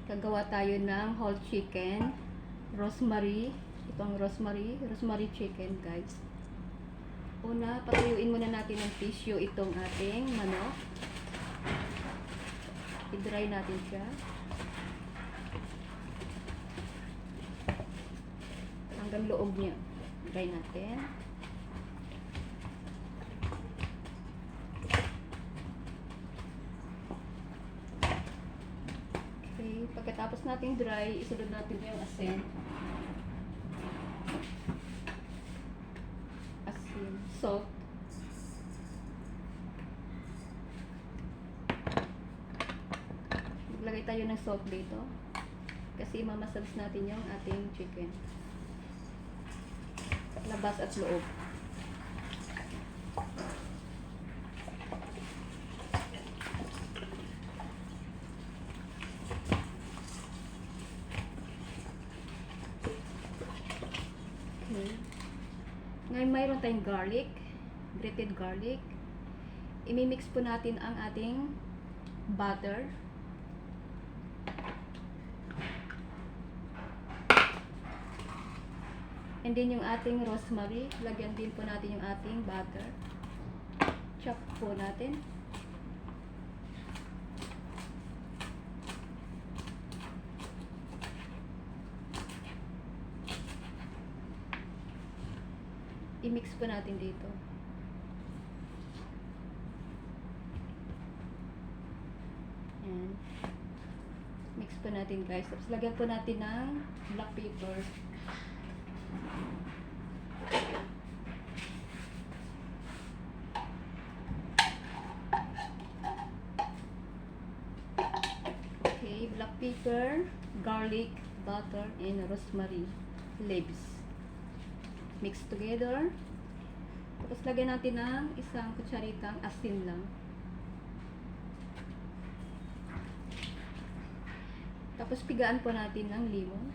Gagawa tayo ng whole chicken, rosemary. Ito ang rosemary chicken, guys. Una, patuyuin muna natin ng tissue itong ating manok. I-dry natin siya. Hanggang loob niya. Dry natin. Okay, pagkatapos natin dry, isunod natin yung asin. Salt. Maglagay tayo ng salt dito kasi mamassage natin yung ating chicken, labas at loob. Okay. Ngayon mayroon tayong garlic, grated garlic. Imimix po natin ang ating butter. And then yung ating rosemary, lagyan din po natin yung ating butter. Chop po natin. I-mix po natin dito. Ayan. Mix po natin, guys. Tapos lagyan po natin ng black pepper. Okay, black pepper, garlic, butter, and rosemary leaves. Mix together. Tapos lagyan natin ng isang kutsaritang asin lang. Tapos pigaan po natin ng lemon.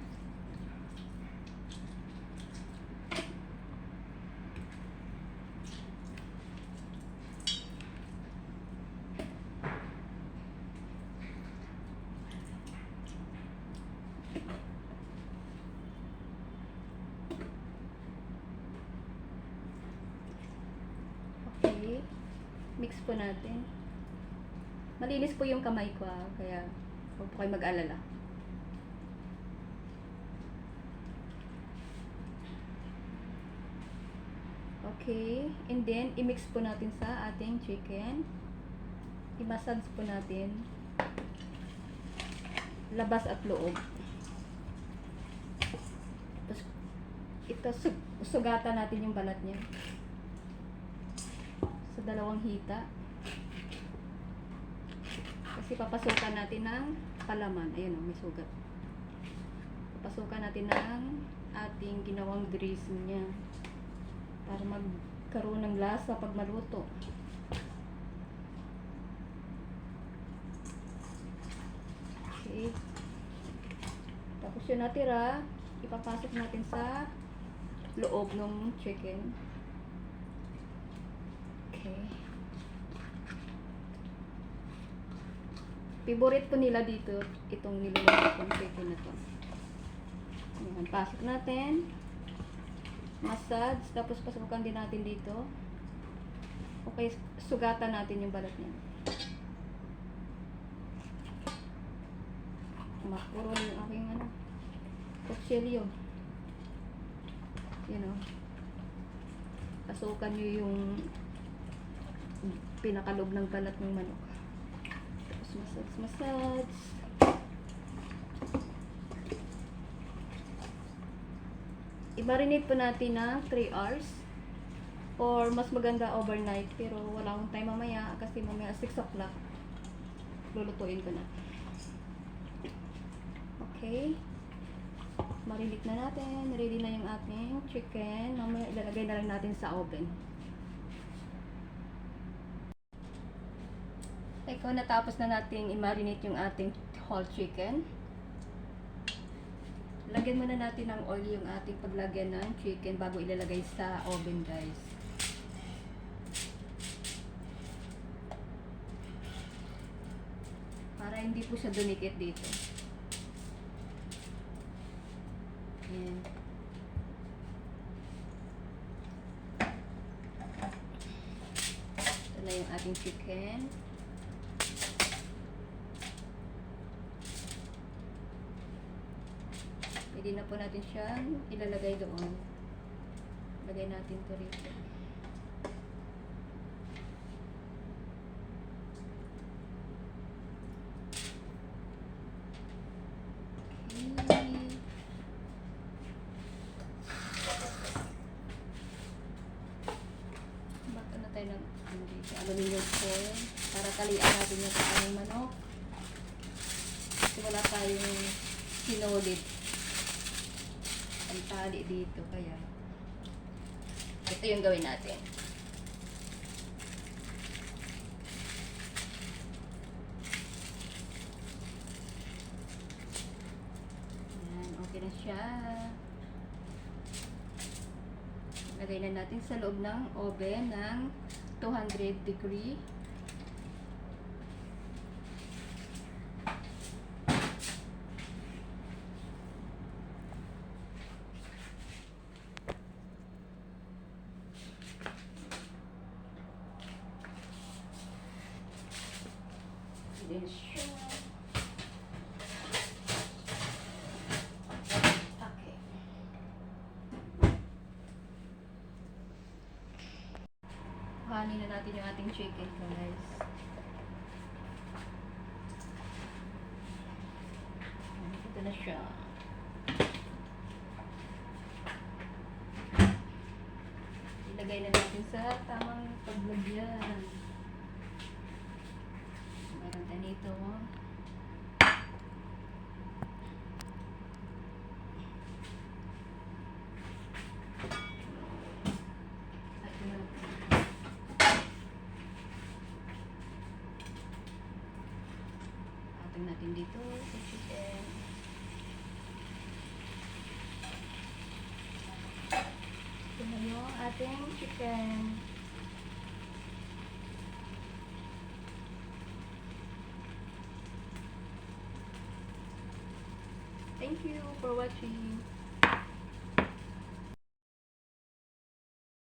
Okay. Mix po natin. Malinis po yung kamay ko, kaya huwag po kayo mag-alala. Okay. And then, i-mix po natin sa ating chicken. I-massage po natin. Labas at loob. Tapos, ito, sugatan natin yung balat niya. Sa dalawang hita. Kasi papasukan natin ng palaman. Ayun o, may sugat. Papasukan natin ng ating ginawang dressing niya. Para magkaroon ng lasa pag maluto. Okay. Tapos yung natira, ipapasok natin sa loob ng chicken. Okay. Favorite po nila dito itong niluluto kong chicken na to. Ayan, pasok natin. Massage. Tapos pasukan din natin dito. Okay, sugatan natin yung balat niya. Makuro yung aking kutsilyo. You know. Pasukan nyo yung pinakalob ng balat ng manok. Tapos massage. I-marinate po natin ng 3 hours. Or mas maganda overnight. Pero wala akong time mamaya kasi mamaya 6 o'clock lulutuin ko na. Okay. Marinate na natin. Ready na yung ating chicken. Mamaya ilalagay na lang natin sa oven. Ito, natapos na natin i-marinate yung ating whole chicken. Lagyan muna natin ng oil yung ating paglagyan ng chicken bago ilalagay sa oven, guys. Para hindi po siya dumikit dito. Ayan. Ito na yung ating chicken. Pwede na po natin siyang ilalagay doon. Lagay natin ito rito. Baka na tayo ng aluminum foil para talian natin yung ating manok. Kasi wala tayong sinulid ang tali dito, kaya ito yung gawin natin. Ayan, okay na siya. Lagay na natin sa loob ng oven ng 200 degree. Then siya. Okay. Kuhanin na natin yung ating chicken, guys. Ito na siya. Ilagay na natin sa tamang paglagyan. Meron tayo nito. Ating natin dito sa chicken. Ito na yung ating chicken. Thank you for watching.